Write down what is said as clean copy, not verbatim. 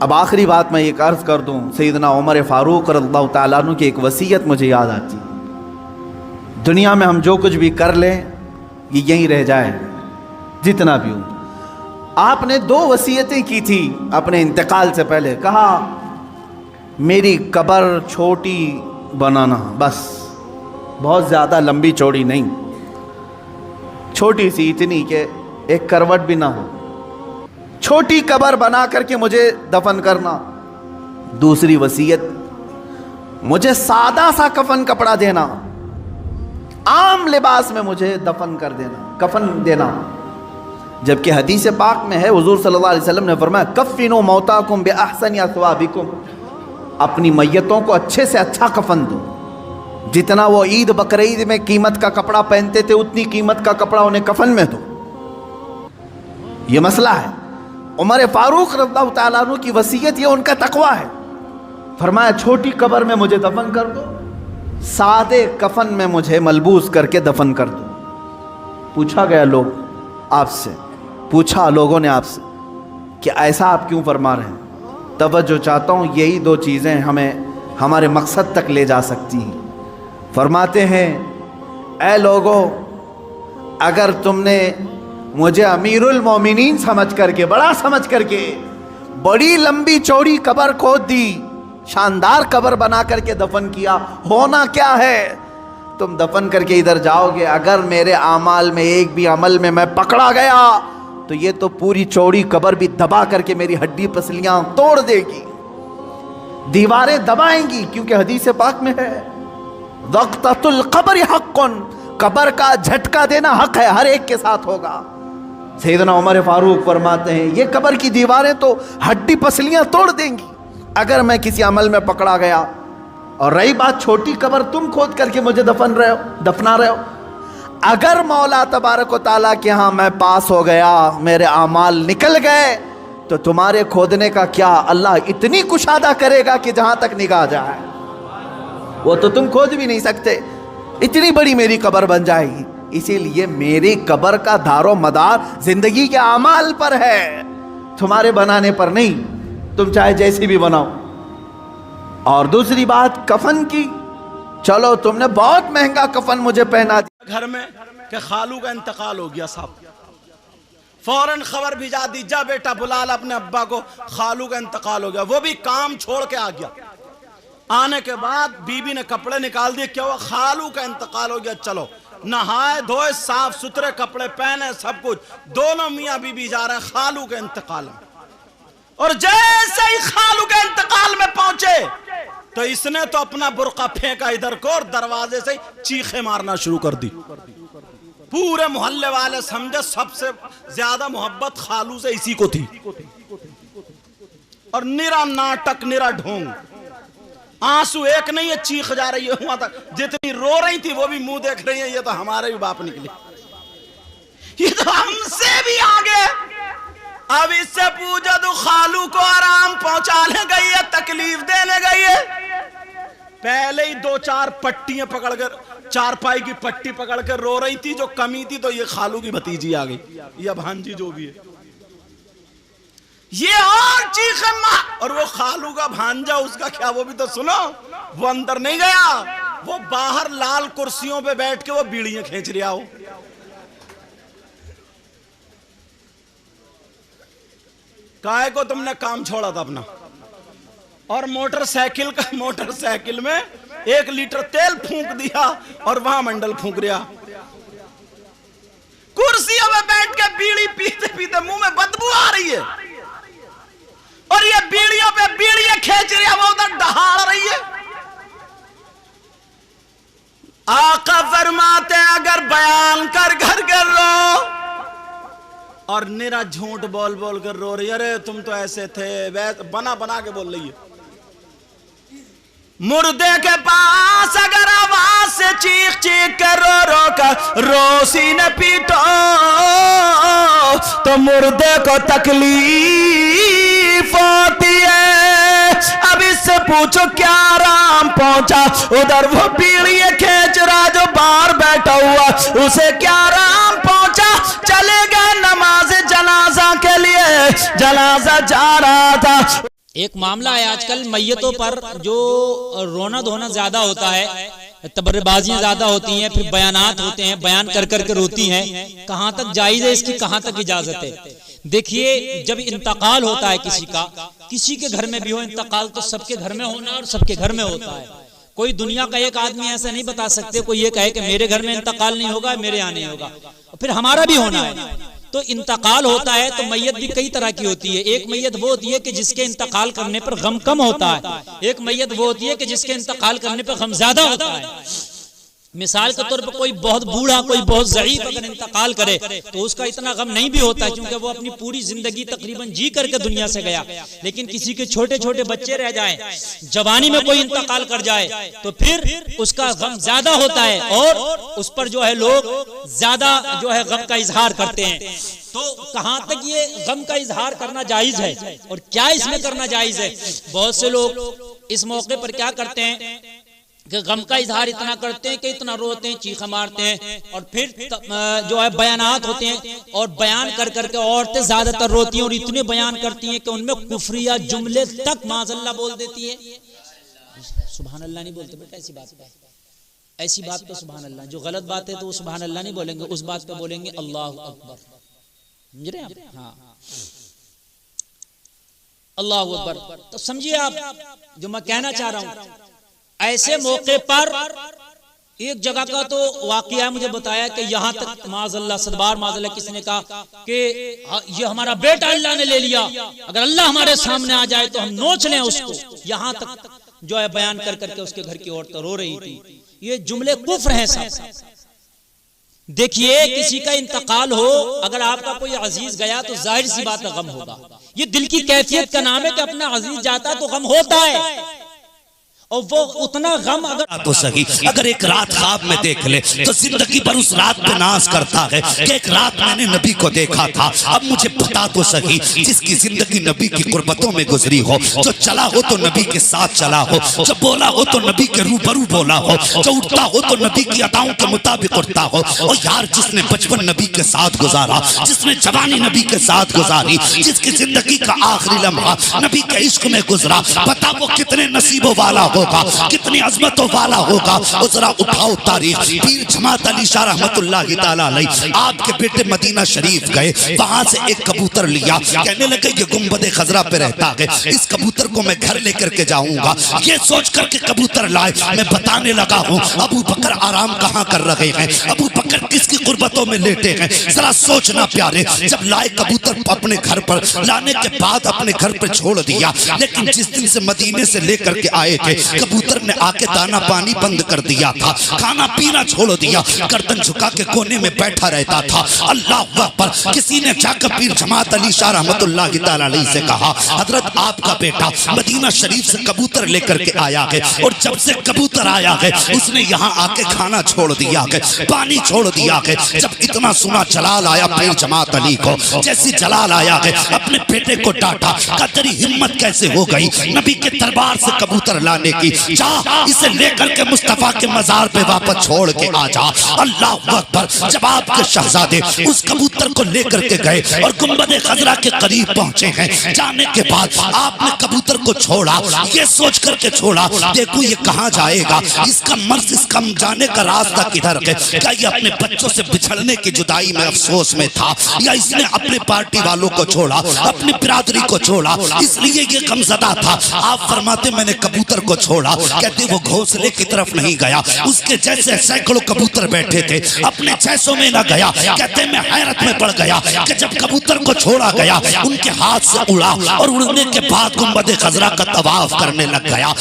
اب آخری بات میں یہ عرض کر دوں، سیدنا عمر فاروق رضی اللہ تعالیٰ عنہ کی ایک وصیت مجھے یاد آتی ہے، دنیا میں ہم جو کچھ بھی کر لیں یہ یہیں رہ جائے، جتنا بھی ہوں۔ آپ نے 2 وصیتیں کی تھی اپنے انتقال سے پہلے، کہا میری قبر چھوٹی بنانا، بس بہت زیادہ لمبی چوڑی نہیں، چھوٹی سی، اتنی کہ ایک کروٹ بھی نہ ہو، چھوٹی قبر بنا کر کے مجھے دفن کرنا۔ دوسری وصیت، مجھے سادہ سا کفن کپڑا دینا، عام لباس میں مجھے دفن کر دینا، کفن دینا۔ جبکہ حدیث پاک میں ہے، حضور صلی اللہ علیہ وسلم نے فرمایا کفنوا موتاکم باحسن اثوابکم، اپنی میتوں کو اچھے سے اچھا کفن دو، جتنا وہ عید بقرعید میں قیمت کا کپڑا پہنتے تھے اتنی قیمت کا کپڑا انہیں کفن میں دو۔ یہ مسئلہ ہے۔ عمر فاروق رضی اللہ تعالیٰ عنہ کی وصیت، یہ ان کا تقویٰ ہے، فرمایا چھوٹی قبر میں مجھے دفن کر دو، سادے کفن میں مجھے ملبوس کر کے دفن کر دو۔ پوچھا گیا لوگوں نے آپ سے کہ ایسا آپ کیوں فرما رہے ہیں؟ توجہ چاہتا ہوں، یہی 2 چیزیں ہمیں ہمارے مقصد تک لے جا سکتی ہیں۔ فرماتے ہیں اے لوگو، اگر تم نے مجھے امیر المومنین سمجھ کر کے، بڑا سمجھ کر کے بڑی لمبی چوڑی قبر کھود دی، شاندار قبر بنا کر کے دفن کیا، ہونا کیا ہے؟ تم دفن کر کے ادھر جاؤ گے، اگر میرے اعمال میں ایک بھی عمل میں میں پکڑا گیا تو یہ تو پوری چوڑی قبر بھی دبا کر کے میری ہڈی پسلیاں توڑ دے گی، دیواریں دبائیں گی، کیونکہ حدیث پاک میں ہے وقتۃ القبر حق، قبر کا جھٹکا دینا حق ہے، ہر ایک کے ساتھ ہوگا۔ سیدنا عمر فاروق فرماتے ہیں یہ قبر کی دیواریں تو ہڈی پسلیاں توڑ دیں گی اگر میں کسی عمل میں پکڑا گیا، اور رہی بات چھوٹی قبر تم کھود کر کے مجھے دفنا رہے ہو، اگر مولا تبارک و تعالیٰ کے ہاں میں پاس ہو گیا، میرے اعمال نکل گئے، تو تمہارے کھودنے کا کیا، اللہ اتنی کشادہ کرے گا کہ جہاں تک نگاہ جائے وہ تو تم کھود بھی نہیں سکتے، اتنی بڑی میری قبر بن جائے گی۔ اسی لیے میری قبر کا دار و مدار زندگی کے اعمال پر ہے، تمہارے بنانے پر نہیں، تم چاہے جیسی بھی بناؤ۔ اور دوسری بات کفن کی، چلو تم نے بہت مہنگا کفن مجھے پہنا دیا گھر میں کہ خالو کا انتقال ہو گیا صاحب، فوراً خبر بھیجا دی، جا بیٹا بلا لا اپنے ابا کو، خالو کا انتقال ہو گیا۔ وہ بھی کام چھوڑ کے آ گیا، آنے کے بعد بی بی نے کپڑے نکال دیے، کیا ہوا؟ خالو کا انتقال ہو گیا، چلو نہائے دھوئے صاف ستھرے کپڑے پہنے سب کچھ، دونوں میاں بی بی جا رہے ہیں خالو کے انتقال میں، اور جیسے ہی خالو کے انتقال میں پہنچے تو اس نے تو اپنا برقع پھینکا ادھر کو اور دروازے سے چیخیں مارنا شروع کر دی۔ پورے محلے والے سمجھے سب سے زیادہ محبت خالو سے اسی کو تھی، اور نرا ناٹک، نرا ڈھونگ، آنسو ایک نہیں ہے، چیخ جا رہی ہے وہاں تک، جتنی رو رہی تھی وہ بھی منہ دیکھ رہی ہیں، یہ تو ہمارے بھی باپ نکلے، یہ تو ہم سے بھی آگے۔ اب اس سے پوچھا تو خالو کو آرام پہنچانے گئی ہے، تکلیف دینے گئی ہے، پہلے ہی 2-4 پٹیاں پکڑ کر، 4 پائی کی پٹی پکڑ کر رو رہی تھی، جو کمی تھی تو یہ خالو کی بھتیجی آ گئی یا بھانجی جو بھی ہے، یہ اور چیخیں ماں، اور وہ خالو کا بھانجا، اس کا کیا، وہ بھی تو سنو، وہ اندر نہیں گیا، وہ باہر لال کرسیوں پہ بیٹھ کے وہ بیڑیاں کھینچ رہا ہو۔ کائے کو تم نے کام چھوڑا تھا اپنا، اور موٹر سائیکل میں 1 لیٹر تیل پھونک دیا اور وہاں منڈل پھونک رہا، کرسیوں میں بیٹھ کے بیڑی پیتے پیتے منہ میں بدبو آ رہی ہے، اور یہ بیڑیوں پہ بیڑیاں کھینچ رہی ہے، وہ ادھر دہاڑ رہی ہے۔ آقا فرماتے اگر بیان کر رو اور نرا جھوٹ بول بول کر رو رہی ہے، ارے تم تو ایسے تھے، بنا کے بول رہی ہے، مردے کے پاس اگر آواز سے چیخ چیخ کر رو کر روسی نہ پیٹو تو مردے کو تکلیف ہوتی ہے۔ اب اس سے پوچھو کیا آرام پہنچا، ادھر وہ بیڑیاں کھینچ رہا جو باہر بیٹھا ہوا، اسے کیا آرام پہنچا، چلے گئے نماز جنازہ کے لیے، جنازہ جا رہا تھا، ایک معاملہ ہے آج کل میتوں پر جو رونا دھونا زیادہ ہوتا ہے، تبرہ بازیاں زیادہ ہوتی ہیں، پھر بیانات ہوتے ہیں، بیان کر کر کے روتی ہیں، کہاں تک جائز ہے اس کی، کہاں تک اجازت ہے؟ دیکھیے جب انتقال ہوتا ہے کسی کا، کسی کے گھر میں بھی ہو انتقال، تو سب کے گھر میں ہونا اور سب کے گھر میں ہوتا ہے۔ کوئی دنیا کا ایک آدمی ایسا نہیں بتا سکتے کوئی یہ کہے کہ میرے گھر میں انتقال نہیں ہوگا، میرے یہاں نہیں ہوگا، پھر ہمارا بھی ہونا ہے۔ تو انتقال ہوتا ہے تو میت بھی کئی طرح کی ہوتی ہے۔ ایک میت وہ ہوتی ہے کہ جس کے انتقال کرنے پر غم کم ہوتا ہے، ایک میت وہ ہوتی ہے کہ جس کے انتقال کرنے پر غم زیادہ ہوتا ہے۔ مثال کے طور پر کوئی بہت بوڑھا، کوئی بہت ضعیف اگر انتقال کرے تو اس کا اتنا غم نہیں بھی ہوتا، کیونکہ وہ اپنی پوری زندگی تقریباً جی کر کے دنیا سے گیا۔ لیکن کسی کے چھوٹے چھوٹے بچے رہ جائیں، جوانی میں کوئی انتقال کر جائے تو پھر اس کا غم زیادہ ہوتا ہے، اور اس پر جو ہے لوگ زیادہ جو ہے غم کا اظہار کرتے ہیں۔ تو کہاں تک یہ غم کا اظہار کرنا جائز ہے اور کیا اس میں کرنا جائز ہے؟ بہت سے لوگ اس موقع پر کیا کرتے ہیں کہ غم کا اظہار اتنا کرتے ہیں کہ اتنا روتے ہیں، چیخیں مارتے ہیں، اور پھر جو ہے بیانات ہوتے ہیں، اور بیان کر کر کے عورتیں زیادہ تر روتی ہیں اور اتنے بیان کرتی ہیں کہ ان میں کفریہ جملے تک معاذ اللہ بول دیتی ہیں۔ سبحان اللہ نہیں بولتے بیٹا، ایسی بات پہ، ایسی بات پہ سبحان اللہ، جو غلط بات ہے تو وہ سبحان اللہ نہیں بولیں گے، اس بات پہ بولیں گے اللہ اکبر، سمجھ رہے ہیں؟ ہاں اللہ اکبر۔ تو سمجھیے آپ جو میں کہنا چاہ رہا ہوں، ایسے موقع پر ایک جگہ کا تو واقعہ مجھے بتایا کہ یہاں تک معاذ اللہ صدبار معاذ اللہ کسی نے کہا کہ یہ ہمارا بیٹا اللہ نے لے لیا، اگر اللہ ہمارے سامنے آ جائے تو ہم نوچ لیں اس کو، یہاں تک جو ہے بیان کر کر کے اس کے گھر کی عورت رو رہی تھی۔ یہ جملے کفر ہیں سب۔ دیکھیے کسی کا انتقال ہو، اگر آپ کا کوئی عزیز گیا تو ظاہر سی بات ہے غم ہوگا، یہ دل کی کیفیت کا نام ہے کہ اپنا عزیز جاتا تو غم ہوتا ہے، اور وہ اتنا غم تو صحیح اگر ایک رات خواب میں دیکھ لے تو زندگی پر اس رات پہ ناز کرتا ہے کہ ایک رات میں نے نبی کو دیکھا تھا۔ اب مجھے بتا تو صحیح، جس کی زندگی نبی کی قربتوں میں گزری ہو، جو چلا ہو تو نبی کے ساتھ چلا ہو، جو بولا ہو تو نبی کے روبرو بولا ہو، جو اٹھتا ہو تو نبی کی عطاؤں کے مطابق اٹھتا ہو، اور یار جس نے بچپن نبی کے ساتھ گزارا، جس نے جوانی نبی کے ساتھ گزاری، جس کی زندگی کا آخری لمحہ نبی کے عشق میں گزرا، بتا وہ کتنے نصیبوں والا ہوگا، کتنی عظمتوں والا ہوگا۔ ذرا اٹھاؤ تاریخ، پیر جماعت علی شاہ رحمت اللہ تعالیٰ علیہ آپ کے بیٹے مدینہ شریف گئے، وہاں سے ایک کبوتر لیا، کہنے لگے یہ گنبد خضرا پہ رہتا ہے، اس کبوتر کو میں گھر لے کر کے جاؤں گا۔ یہ سوچ کر کے کبوتر لائے، میں بتانے لگا ہوں ابو بکر آرام کہاں کر رہے ہیں، ابو بکر کس کی قربتوں میں لیٹے ہیں۔ ذرا سوچنا پیارے، جب لائے کبوتر اپنے گھر پر، لانے کے بعد اپنے گھر پر چھوڑ دیا، لیکن جس دن سے مدینے سے لے کر کے آئے تھے کبوتر نے آ کے دانا پانی بند کر دیا تھا، کھانا پینا چھوڑ دیا، گردن جھکا کے کونے میں بیٹھا رہتا تھا۔ اللہ اکبر، کسی نے جا کر پیر جماعت علی شاہ رحمت اللہ تعالیٰ علیہ سے کہا حضرت آپ کا بیٹا مدینہ شریف سے کبوتر لے کر کے آیا ہے، اور جب سے کبوتر آیا ہے اس نے یہاں آ کے کھانا چھوڑ دیا ہے، پانی چھوڑ دیا ہے۔ جب اتنا سنا جلال آیا پیر جماعت علی کو، جیسی جلال آیا ہے اپنے بیٹے کو ڈانٹا، کہ تیری ہمت کیسے ہو گئی نبی کے دربار سے کبوتر لانے کی، جا اسے لے کر کے مصطفیٰ کے مزار پہ واپس چھوڑ کے آ جا۔ اللہ اکبر، جب آپ کے شہزادے اس کبوتر کو لے کر کے گئے اور گنبد خضرا کے قریب پہنچے ہیں، جانے کے بعد آپ نے کبوتر کو چھوڑا، یہ سوچ کر کے چھوڑا دیکھو یہ کہاں جائے گا، اس کا مرض، اس کا جانے کا راستہ کدھر ہے، کیا یہ اپنے بچوں سے بچھڑنے کی جدائی میں افسوس میں تھا، یا اس نے اپنے پارٹی والوں کو چھوڑا، اپنی برادری کو چھوڑا، اس لیے یہ غمزدہ تھا۔ آپ فرماتے میں نے کبوتر کو چھوڑا، کہتے وہ گھونسلے کی طرف نہیں گیا، اس کے جیسے سینکڑوں کبوتر بیٹھے تھے، اپنے جیسوں میں نہ گیا، کہتے میں حیرت میں پڑ گیا کہ جب کبوتر کو چھوڑا گیا ان کے ہاتھ سے اڑا، اور اڑنے کے بعد گنبد خضرا کا طواف کرنے لگ گیا۔